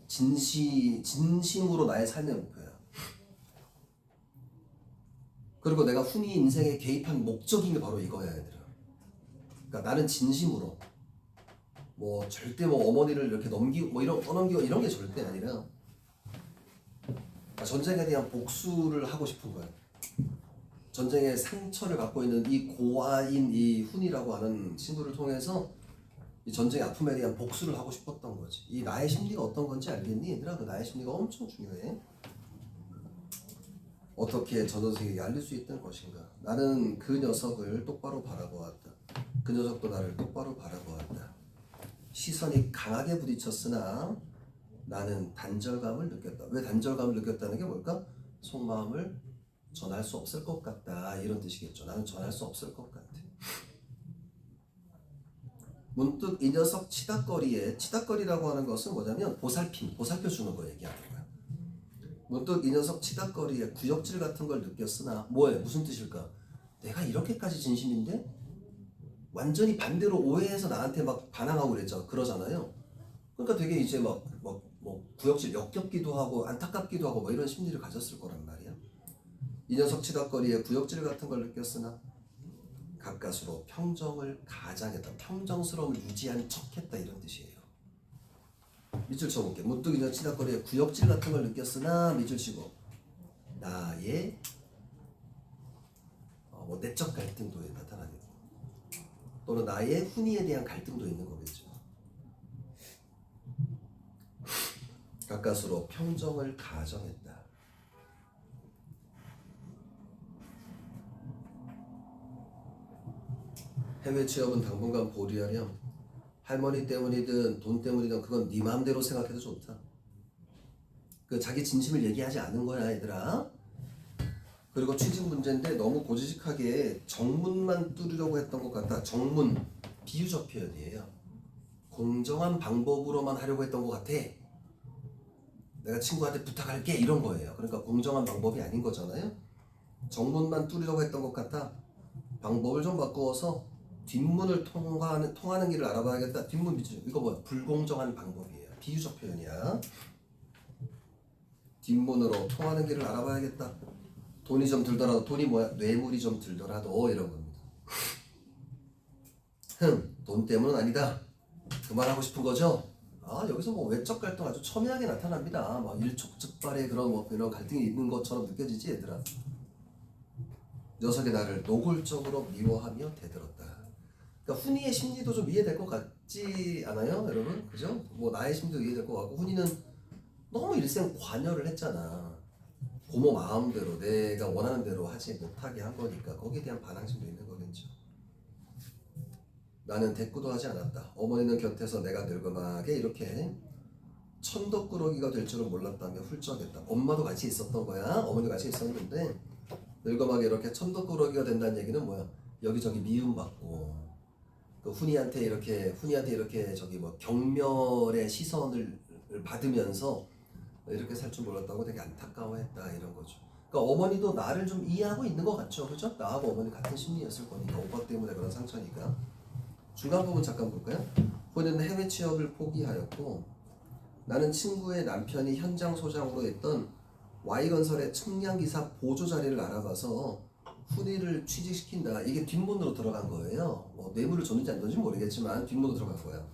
진심으로 나의 삶의 목표야. 그리고 내가 훈이 인생에 개입한 목적인 게 바로 이거야, 얘들아. 그러니까 나는 진심으로, 뭐 절대 뭐 어머니를 이렇게 넘기고 뭐 이런 떠넘기고 이런 게 절대 아니라, 그러니까 전쟁에 대한 복수를 하고 싶은 거야. 전쟁의 상처를 갖고 있는 이 고아인 이 훈이라고 하는 친구를 통해서 이 전쟁의 아픔에 대한 복수를 하고 싶었던 거지. 이 나의 심리가 어떤 건지 알겠니, 얘들아? 그 나의 심리가 엄청 중요해. 어떻게 저 녀석에게 알릴 수 있던 것인가. 나는 그 녀석을 똑바로 바라보았다. 그 녀석도 나를 똑바로 바라보았다. 시선이 강하게 부딪혔으나 나는 단절감을 느꼈다. 왜 단절감을 느꼈다는 게 뭘까? 속마음을 전할 수 없을 것 같다, 이런 뜻이겠죠. 나는 전할 수 없을 것 같아. 문득 이 녀석 치닥거리라고 하는 것은 뭐냐면 보살펴주는 거 얘기하는 거야. 문득 이 녀석 치닥거리에 구역질 같은 걸 느꼈으나, 뭐에 무슨 뜻일까? 내가 이렇게까지 진심인데 완전히 반대로 오해해서 나한테 막 반항하고 그러잖아요. 그러니까 되게 이제 뭐 구역질, 역겹기도 하고 안타깝기도 하고 뭐 이런 심리를 가졌을 거란 말이야. 이 녀석 치닥거리에 구역질 같은 걸 느꼈으나 가까스로 평정을 가장했다. 평정스러움을 유지한 척했다, 이런 뜻이에요. 밑줄 쳐볼게. 문득 이 녀석 치닥거리에 구역질 같은 걸 느꼈으나, 밑줄 치고, 나의 내적 갈등도 나타나겠고, 또는 나의 훈이에 대한 갈등도 있는 거겠죠. 가까스로 평정을 가정했다. 해외 취업은 당분간 보류하렴. 할머니 때문이든 돈 때문이든 그건 네 마음대로 생각해도 좋다. 그 자기 진심을 얘기하지 않은 거야, 얘들아. 그리고 취직 문제인데 너무 고지식하게 정문만 뚫으려고 했던 것 같다. 정문, 비유적 표현이에요. 공정한 방법으로만 하려고 했던 것 같아. 내가 친구한테 부탁할게, 이런 거예요. 그러니까 공정한 방법이 아닌 거잖아요. 정문만 뚫으려고 했던 것 같다. 방법을 좀 바꾸어서 뒷문을 통하는 길을 알아봐야겠다. 뒷문 밑줄, 이거 뭐야? 불공정한 방법이에요. 비유적 표현이야. 뒷문으로 통하는 길을 알아봐야겠다. 돈이 좀 들더라도, 돈이 뭐야? 뇌물이 좀 들더라도, 이런 겁니다. 돈 때문은 아니다. 그만하고 싶은 거죠? 여기서 뭐 외적 갈등 아주 첨예하게 나타납니다. 막 일촉즉발의 그런 갈등이 있는 것처럼 느껴지지, 얘들아. 녀석이 나를 노골적으로 미워하며 대들었다. 그러니까 훈이의 심리도 좀 이해될 것 같지 않아요, 여러분? 그죠? 뭐 나의 심리도 이해될 것 같고, 훈이는 너무 일생 관여를 했잖아. 고모 마음대로 내가 원하는 대로 하지 못하게 한 거니까 거기에 대한 반항심도 있는 거겠죠. 나는 대꾸도 하지 않았다. 어머니는 곁에서 내가 늙음하게 이렇게 천덕꾸러기가 될 줄은 몰랐다며 훌쩍했다. 엄마도 같이 있었던 거야. 어머니도 같이 있었는데 늙음하게 이렇게 천덕꾸러기가 된다는 얘기는 뭐야? 여기저기 미움받고, 그 훈이한테 이렇게 저기 뭐 경멸의 시선을 받으면서 이렇게 살 줄 몰랐다고 되게 안타까워했다, 이런 거죠. 그러니까 어머니도 나를 좀 이해하고 있는 것 같죠, 그죠? 나하고 어머니 같은 심리였을 거니까, 오빠 때문에 그런 상처니까. 중간 부분 잠깐 볼까요? 훈이는 해외 취업을 포기하였고, 나는 친구의 남편이 현장 소장으로 했던 Y건설의 측량기사 보조 자리를 알아봐서 훈이를 취직시킨다. 이게 뒷문으로 들어간 거예요. 뭐 뇌물을 줬는지 안 줬는지 모르겠지만 뒷문으로 들어간 거예요.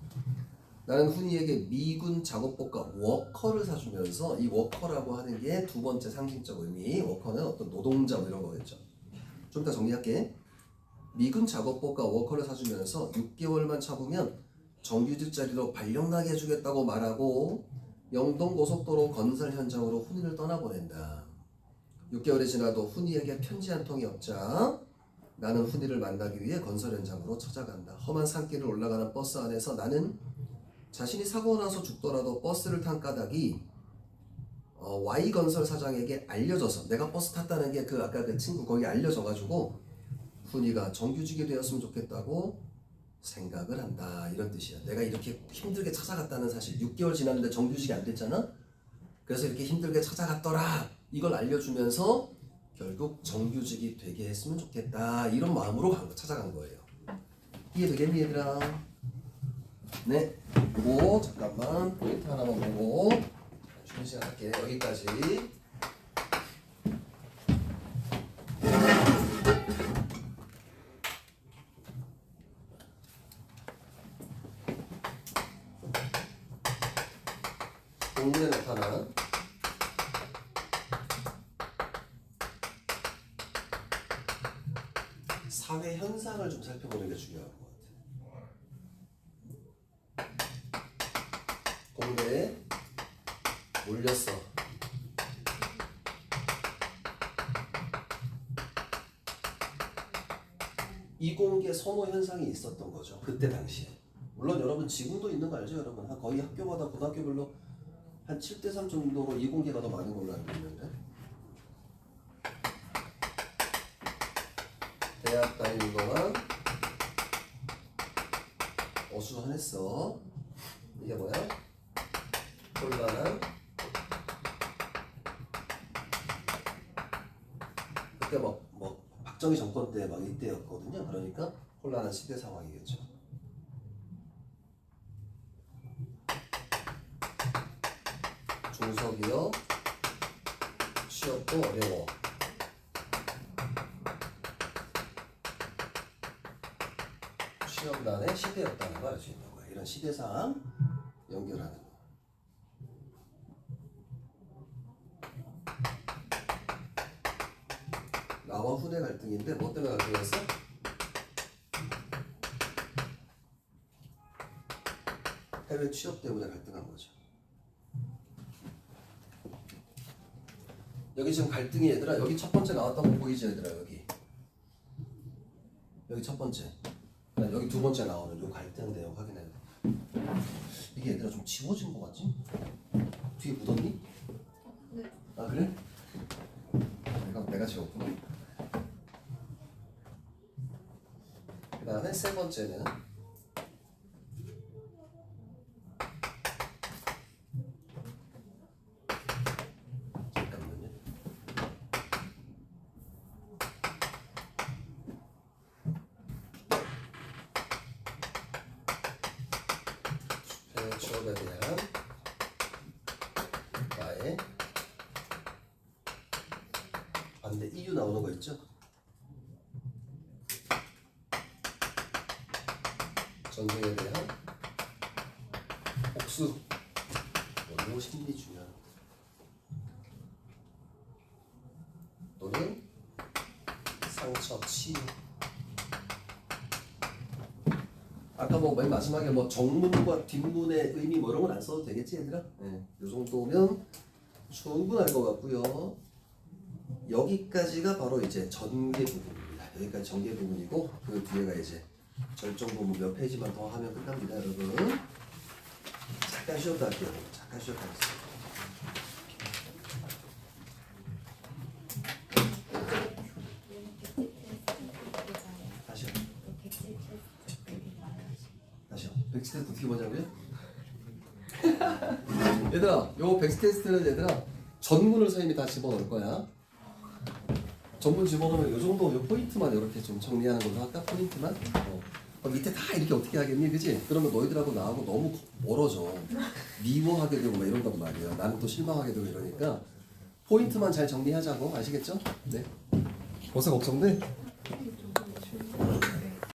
나는 훈이에게 미군 작업복과 워커를 사주면서 이 워커라고 하는 게 두 번째 상징적 의미. 워커는 어떤 노동자 뭐 이런 거겠죠. 좀 이따 정리할게. 미군 작업복과 워커를 사주면서 6개월만 참으면 정규직 자리로 발령나게 해주겠다고 말하고 영동고속도로 건설 현장으로 훈이를 떠나보낸다. 6개월이 지나도 훈이에게 편지 한 통이 없자 나는 훈이를 만나기 위해 건설 현장으로 찾아간다. 험한 산길을 올라가는 버스 안에서 나는 자신이 사고 나서 죽더라도 버스를 탄 까닭이 Y건설 사장에게 알려져서 내가 버스 탔다는 게 그 아까 그 친구 거기 알려져가지고 훈이가 정규직이 되었으면 좋겠다고 생각을 한다. 이런 뜻이야. 내가 이렇게 힘들게 찾아갔다는 사실 6개월 지났는데 정규직이 안 됐잖아. 그래서 이렇게 힘들게 찾아갔더라. 이걸 알려주면서 결국 정규직이 되게 했으면 좋겠다. 이런 마음으로 찾아간 거예요. 이해되겠니 얘들아? 네. 그리고 잠깐만 포인트 하나만 보고 쉬는 시간 할게. 여기까지. 공문에 나타난 사회 현상을 좀 살펴보는 게 중요한 것 같아. 공대에 몰렸어. 이공계 선호 현상이 있었던 거죠. 그때 당시에. 물론 여러분 지금도 있는 거 알죠, 여러분? 거의 학교마다 고등학교별로 한 7대3 정도로 이공계가 더 많은 걸로 알고 있는데. 대학 다니는 동안 어수선했어. 이게 뭐야? 곤란한. 그때 뭐 박정희 정권 때 막 이때였거든요. 그러니까 혼란한 시대 상황이겠죠. 중소기업 취업도 어려워. 취업난의 시대였다는 걸 알 수 있는 거야. 이런 시대상 연결하는 거. 나와 후대 갈등인데 뭐 때문에 갈등했어? 해외 취업 때문에 갈등한 거죠. 여기 지금 갈등이 얘들아 여기 첫 번째 나왔던 거 보이지 얘들아 여기 첫 번째 여기 두 번째 나오는 요 갈등 내용 확인해. 이게 얘들아 좀 지워진 거 같지? 뒤에 묻었니? 네. 아 그래? 내가 지웠구나. 그 다음에 세 번째는 잠깐만요. 취업에 대한 나의 반대 이유 나오는 거 있죠? 전쟁에 대한 복수. 너무 심리 중요한. 또는 상처 치유. 아까 뭐 맨 마지막에 뭐 정문과 뒷문의 의미 뭐 이런 건 안 써도 되겠지 얘들아? 네. 요 정도면 충분할 것 같고요. 여기까지가 바로 이제 전개 부분입니다. 여기까지 전개 부분이고 그 뒤에가 이제 절정 부분 몇 페이지만 더 하면 끝납니다, 여러분. 잠깐 쉬었다 할게요. 잠깐 쉬었다 하겠습니다. 다시요. 다시요. 백스 테스트 어떻게 보냐고요? 얘들아, 요 백스 테스트는 얘들아 전문을 선생님이 다 집어넣을 거야. 전문 집어넣으면 요 정도 요 포인트만 이렇게 좀 정리하는 걸로 할까? 포인트만? 밑에 다 이렇게 어떻게 하겠니? 그지? 그러면 너희들하고 나하고 너무 멀어져. 미워하게 되고 막 이런단 말이야. 나는 또 실망하게 되고 이러니까 포인트만 잘 정리하자고 아시겠죠? 네. 벌써 걱정돼?